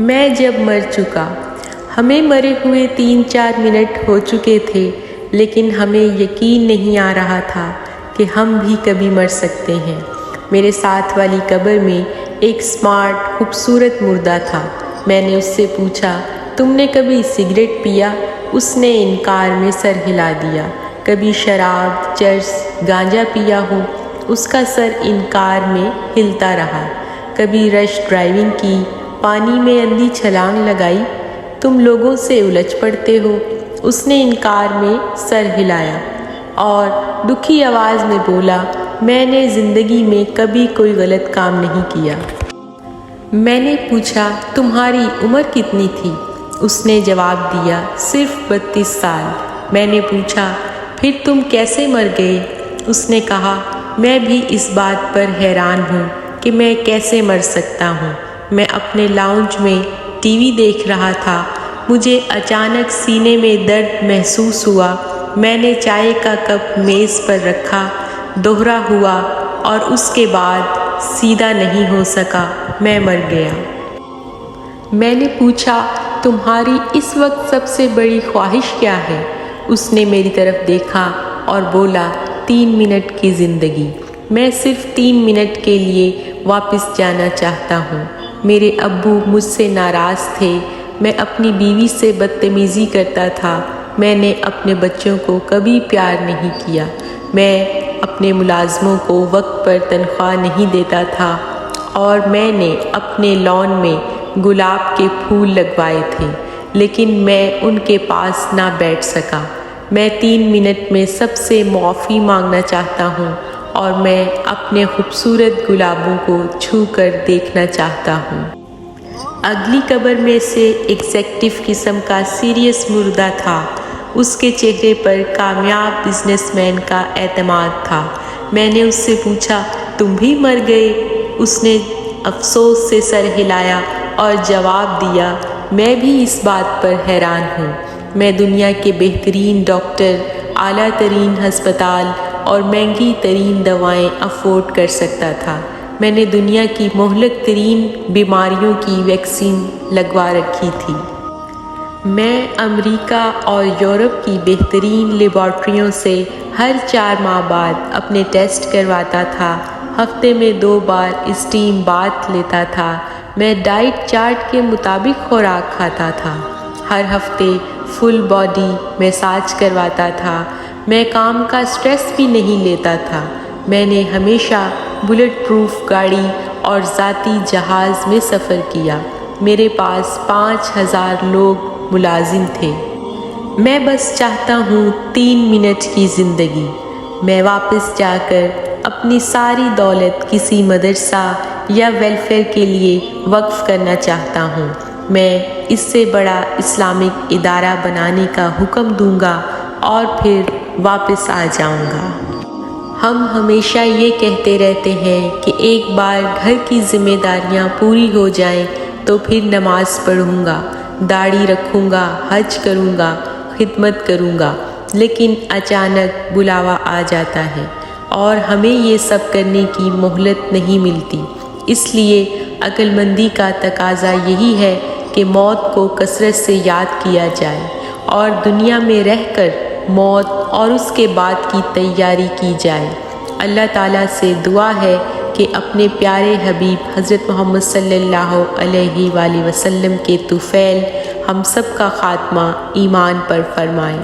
میں جب مر چکا، ہمیں مرے ہوئے 3-4 منٹ ہو چکے تھے، لیکن ہمیں یقین نہیں آ رہا تھا کہ ہم بھی کبھی مر سکتے ہیں۔ میرے ساتھ والی قبر میں ایک سمارٹ خوبصورت مردہ تھا۔ میں نے اس سے پوچھا، تم نے کبھی سگریٹ پیا؟ اس نے انکار میں سر ہلا دیا۔ کبھی شراب، چرس، گانجا پیا ہو؟ اس کا سر انکار میں ہلتا رہا۔ کبھی رش ڈرائیونگ کی، پانی میں اندھی چھلانگ لگائی؟ تم لوگوں سے الجھ پڑتے ہو؟ اس نے انکار میں سر ہلایا اور دکھی آواز میں بولا، میں نے زندگی میں کبھی کوئی غلط کام نہیں کیا۔ میں نے پوچھا، تمہاری عمر کتنی تھی؟ اس نے جواب دیا، صرف 32 سال۔ میں نے پوچھا، پھر تم کیسے مر گئے؟ اس نے کہا، میں بھی اس بات پر حیران ہوں کہ میں کیسے مر سکتا ہوں۔ میں اپنے لاؤنج میں ٹی وی دیکھ رہا تھا، مجھے اچانک سینے میں درد محسوس ہوا۔ میں نے چائے کا کپ میز پر رکھا، دوہرا ہوا اور اس کے بعد سیدھا نہیں ہو سکا، میں مر گیا۔ میں نے پوچھا، تمہاری اس وقت سب سے بڑی خواہش کیا ہے؟ اس نے میری طرف دیکھا اور بولا، 3 منٹ کی زندگی۔ میں صرف 3 منٹ کے لیے واپس جانا چاہتا ہوں۔ میرے ابو مجھ سے ناراض تھے، میں اپنی بیوی سے بدتمیزی کرتا تھا، میں نے اپنے بچوں کو کبھی پیار نہیں کیا، میں اپنے ملازموں کو وقت پر تنخواہ نہیں دیتا تھا، اور میں نے اپنے لان میں گلاب کے پھول لگوائے تھے، لیکن میں ان کے پاس نہ بیٹھ سکا۔ میں 3 منٹ میں سب سے معافی مانگنا چاہتا ہوں، اور میں اپنے خوبصورت گلابوں کو چھو کر دیکھنا چاہتا ہوں۔ اگلی قبر میں سے ایگزیکٹو قسم کا سیریس مردہ تھا۔ اس کے چہرے پر کامیاب بزنس مین کا اعتماد تھا۔ میں نے اس سے پوچھا، تم بھی مر گئے؟ اس نے افسوس سے سر ہلایا اور جواب دیا، میں بھی اس بات پر حیران ہوں۔ میں دنیا کے بہترین ڈاکٹر، اعلیٰ ترین ہسپتال اور مہنگی ترین دوائیں افورڈ کر سکتا تھا۔ میں نے دنیا کی مہلک ترین بیماریوں کی ویکسین لگوا رکھی تھی۔ میں امریکہ اور یورپ کی بہترین لیبارٹریوں سے ہر 4 ماہ بعد اپنے ٹیسٹ کرواتا تھا، ہفتے میں 2 بار اسٹیم باتھ لیتا تھا، میں ڈائٹ چارٹ کے مطابق خوراک کھاتا تھا، ہر ہفتے فل باڈی مساج کرواتا تھا، میں کام کا سٹریس بھی نہیں لیتا تھا، میں نے ہمیشہ بلٹ پروف گاڑی اور ذاتی جہاز میں سفر کیا، میرے پاس 5000 لوگ ملازم تھے۔ میں بس چاہتا ہوں 3 منٹ کی زندگی۔ میں واپس جا کر اپنی ساری دولت کسی مدرسہ یا ویلفیئر کے لیے وقف کرنا چاہتا ہوں۔ میں اس سے بڑا اسلامک ادارہ بنانے کا حکم دوں گا اور پھر واپس آ جاؤں گا۔ ہم ہمیشہ یہ کہتے رہتے ہیں کہ ایک بار گھر کی ذمہ داریاں پوری ہو جائیں تو پھر نماز پڑھوں گا، داڑھی رکھوں گا، حج کروں گا، خدمت کروں گا، لیکن اچانک بلاوا آ جاتا ہے اور ہمیں یہ سب کرنے کی مہلت نہیں ملتی۔ اس لیے عقل مندی کا تقاضا یہی ہے کہ موت کو کثرت سے یاد کیا جائے اور دنیا میں رہ کر موت اور اس کے بعد کی تیاری کی جائے۔ اللہ تعالیٰ سے دعا ہے کہ اپنے پیارے حبیب حضرت محمد صلی اللہ علیہ وآلہ وسلم کے طفیل ہم سب کا خاتمہ ایمان پر فرمائے۔